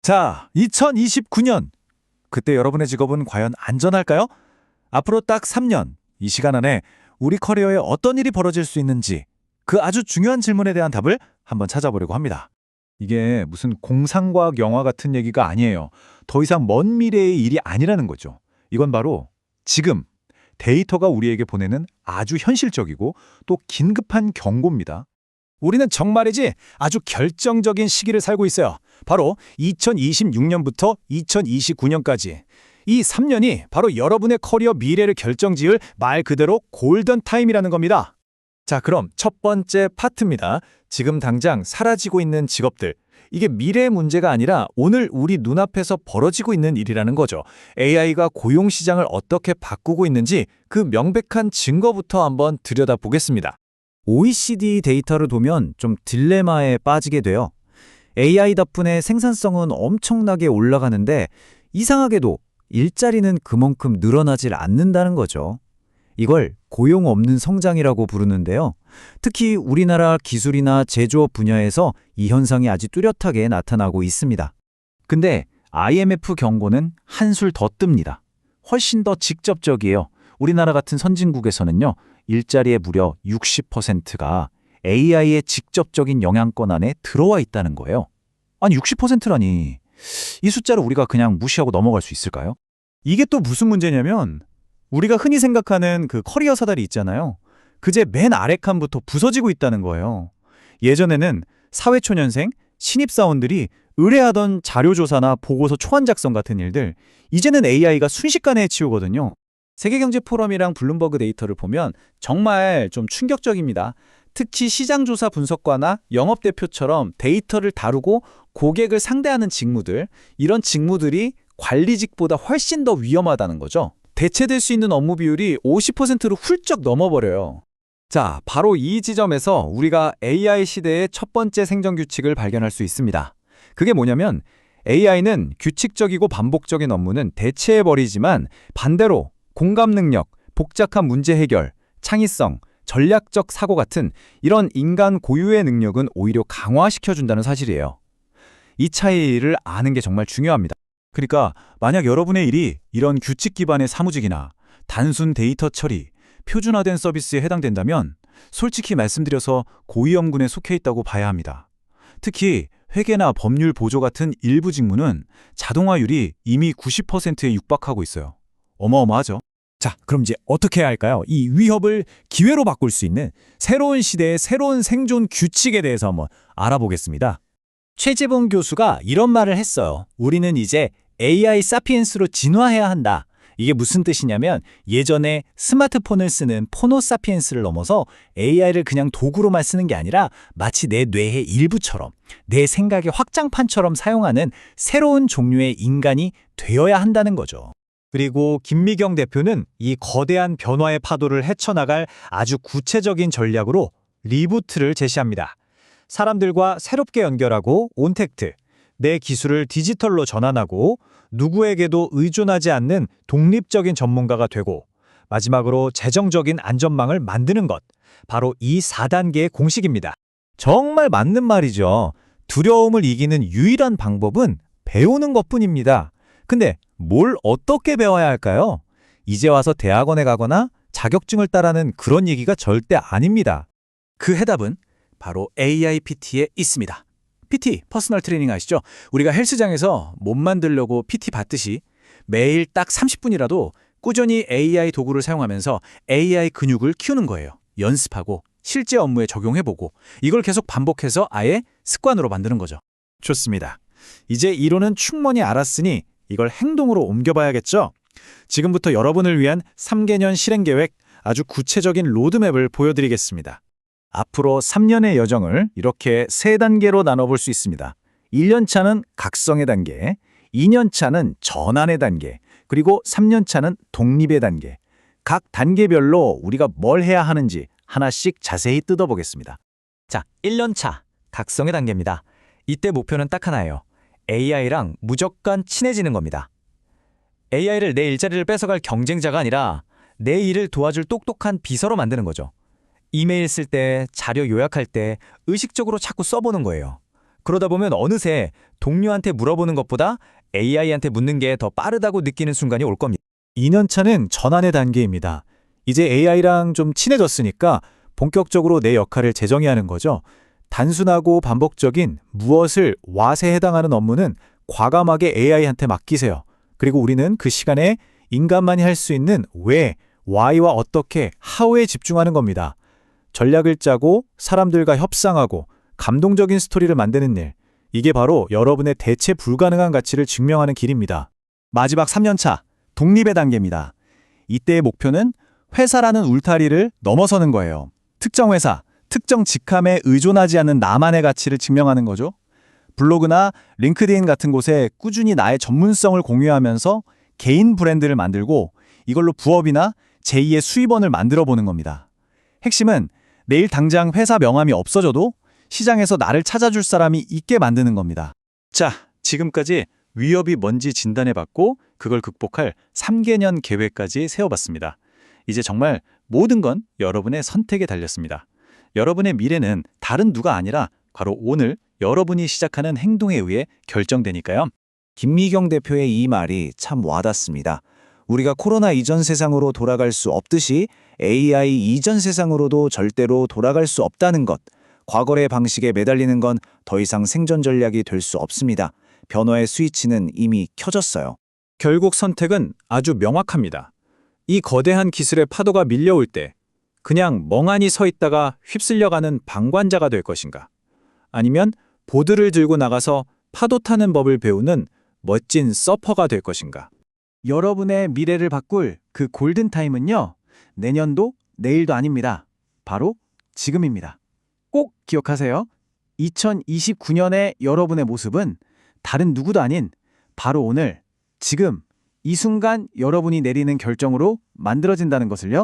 자, 2029년. 그때 여러분의 직업은 과연 안전할까요? 앞으로 딱 3년, 이 시간 안에 우리 커리어에 어떤 일이 벌어질 수 있는지 그 아주 중요한 질문에 대한 답을 한번 찾아보려고 합니다. 이게 무슨 공상과학 영화 같은 얘기가 아니에요. 더 이상 먼 미래의 일이 아니라는 거죠. 이건 바로 지금 데이터가 우리에게 보내는 아주 현실적이고 또 긴급한 경고입니다. 우리는 정말이지 아주 결정적인 시기를 살고 있어요. 바로 2026년부터 2029년까지. 이 3년이 바로 여러분의 커리어 미래를 결정지을 말 그대로 골든 타임이라는 겁니다. 자, 그럼 첫 번째 파트입니다. 지금 당장 사라지고 있는 직업들. 이게 미래의 문제가 아니라 오늘 우리 눈앞에서 벌어지고 있는 일이라는 거죠. AI가 고용시장을 어떻게 바꾸고 있는지 그 명백한 증거부터 한번 들여다보겠습니다. OECD 데이터를 보면 좀 딜레마에 빠지게 돼요. AI 덕분에 생산성은 엄청나게 올라가는데 이상하게도 일자리는 그만큼 늘어나질 않는다는 거죠. 이걸 고용 없는 성장이라고 부르는데요. 특히 우리나라 기술이나 제조업 분야에서 이 현상이 아주 뚜렷하게 나타나고 있습니다. 근데 IMF 경고는 한술 더 뜹니다. 훨씬 더 직접적이에요. 우리나라 같은 선진국에서는요, 일자리의 무려 60%가 AI의 직접적인 영향권 안에 들어와 있다는 거예요. 아니, 60%라니. 이 숫자를 우리가 그냥 무시하고 넘어갈 수 있을까요? 이게 또 무슨 문제냐면 우리가 흔히 생각하는 그 커리어 사다리 있잖아요. 그제 맨 아래 칸부터 부서지고 있다는 거예요. 예전에는 사회초년생, 신입사원들이 의뢰하던 자료조사나 보고서 초안 작성 같은 일들, 이제는 AI가 순식간에 해치우거든요. 세계경제포럼이랑 블룸버그 데이터를 보면 정말 좀 충격적입니다. 특히 시장조사 분석과나 영업대표처럼 데이터를 다루고 고객을 상대하는 직무들, 이런 직무들이 관리직보다 훨씬 더 위험하다는 거죠. 대체될 수 있는 업무 비율이 50%로 훌쩍 넘어버려요. 자, 바로 이 지점에서 우리가 AI 시대의 첫 번째 생존규칙을 발견할 수 있습니다. 그게 뭐냐면 AI는 규칙적이고 반복적인 업무는 대체해버리지만 반대로 공감 능력, 복잡한 문제 해결, 창의성, 전략적 사고 같은 이런 인간 고유의 능력은 오히려 강화시켜준다는 사실이에요. 이 차이를 아는 게 정말 중요합니다. 그러니까 만약 여러분의 일이 이런 규칙 기반의 사무직이나 단순 데이터 처리, 표준화된 서비스에 해당된다면 솔직히 말씀드려서 고위험군에 속해 있다고 봐야 합니다. 특히 회계나 법률 보조 같은 일부 직무는 자동화율이 이미 90%에 육박하고 있어요. 어마어마하죠? 자, 그럼 이제 어떻게 해야 할까요? 이 위협을 기회로 바꿀 수 있는 새로운 시대의 새로운 생존 규칙에 대해서 한번 알아보겠습니다. 최재봉 교수가 이런 말을 했어요. 우리는 이제 AI 사피엔스로 진화해야 한다. 이게 무슨 뜻이냐면 예전에 스마트폰을 쓰는 포노 사피엔스를 넘어서 AI를 그냥 도구로만 쓰는 게 아니라 마치 내 뇌의 일부처럼, 내 생각의 확장판처럼 사용하는 새로운 종류의 인간이 되어야 한다는 거죠. 그리고 김미경 대표는 이 거대한 변화의 파도를 헤쳐나갈 아주 구체적인 전략으로 리부트를 제시합니다. 사람들과 새롭게 연결하고 온택트, 내 기술을 디지털로 전환하고 누구에게도 의존하지 않는 독립적인 전문가가 되고 마지막으로 재정적인 안전망을 만드는 것. 바로 이 4단계의 공식입니다. 정말 맞는 말이죠. 두려움을 이기는 유일한 방법은 배우는 것뿐입니다. 근데 뭘 어떻게 배워야 할까요? 이제 와서 대학원에 가거나 자격증을 따라는 그런 얘기가 절대 아닙니다. 그 해답은 바로 AI PT에 있습니다. PT, 퍼스널 트레이닝 아시죠? 우리가 헬스장에서 몸 만들려고 PT 받듯이 매일 딱 30분이라도 꾸준히 AI 도구를 사용하면서 AI 근육을 키우는 거예요. 연습하고 실제 업무에 적용해보고 이걸 계속 반복해서 아예 습관으로 만드는 거죠. 좋습니다. 이제 이론은 충분히 알았으니 이걸 행동으로 옮겨봐야겠죠? 지금부터 여러분을 위한 3개년 실행계획, 아주 구체적인 로드맵을 보여드리겠습니다. 앞으로 3년의 여정을 이렇게 3단계로 나눠볼 수 있습니다. 1년차는 각성의 단계, 2년차는 전환의 단계, 그리고 3년차는 독립의 단계. 각 단계별로 우리가 뭘 해야 하는지 하나씩 자세히 뜯어보겠습니다. 자, 1년차, 각성의 단계입니다. 이때 목표는 딱 하나예요. AI랑 무조건 친해지는 겁니다. AI를 내 일자리를 뺏어갈 경쟁자가 아니라 내 일을 도와줄 똑똑한 비서로 만드는 거죠. 이메일 쓸 때, 자료 요약할 때 의식적으로 자꾸 써보는 거예요. 그러다 보면 어느새 동료한테 물어보는 것보다 AI한테 묻는 게 더 빠르다고 느끼는 순간이 올 겁니다. 2년 차는 전환의 단계입니다. 이제 AI랑 좀 친해졌으니까 본격적으로 내 역할을 재정의하는 거죠. 단순하고 반복적인 무엇을 what에 해당하는 업무는 과감하게 AI한테 맡기세요. 그리고 우리는 그 시간에 인간만이 할 수 있는 왜, why와 어떻게, how에 집중하는 겁니다. 전략을 짜고 사람들과 협상하고 감동적인 스토리를 만드는 일. 이게 바로 여러분의 대체 불가능한 가치를 증명하는 길입니다. 마지막 3년차, 독립의 단계입니다. 이때의 목표는 회사라는 울타리를 넘어서는 거예요. 특정 회사, 특정 직함에 의존하지 않는 나만의 가치를 증명하는 거죠. 블로그나 링크드인 같은 곳에 꾸준히 나의 전문성을 공유하면서 개인 브랜드를 만들고 이걸로 부업이나 제2의 수입원을 만들어 보는 겁니다. 핵심은 내일 당장 회사 명함이 없어져도 시장에서 나를 찾아줄 사람이 있게 만드는 겁니다. 자, 지금까지 위협이 뭔지 진단해봤고 그걸 극복할 3개년 계획까지 세워봤습니다. 이제 정말 모든 건 여러분의 선택에 달렸습니다. 여러분의 미래는 다른 누가 아니라 바로 오늘 여러분이 시작하는 행동에 의해 결정되니까요. 김미경 대표의 이 말이 참 와닿습니다. 우리가 코로나 이전 세상으로 돌아갈 수 없듯이 AI 이전 세상으로도 절대로 돌아갈 수 없다는 것. 과거의 방식에 매달리는 건 더 이상 생존 전략이 될 수 없습니다. 변화의 스위치는 이미 켜졌어요. 결국 선택은 아주 명확합니다. 이 거대한 기술의 파도가 밀려올 때 그냥 멍하니 서 있다가 휩쓸려가는 방관자가 될 것인가? 아니면 보드를 들고 나가서 파도 타는 법을 배우는 멋진 서퍼가 될 것인가? 여러분의 미래를 바꿀 그 골든타임은요. 내년도, 내일도 아닙니다. 바로 지금입니다. 꼭 기억하세요. 2029년의 여러분의 모습은 다른 누구도 아닌 바로 오늘, 지금, 이 순간 여러분이 내리는 결정으로 만들어진다는 것을요.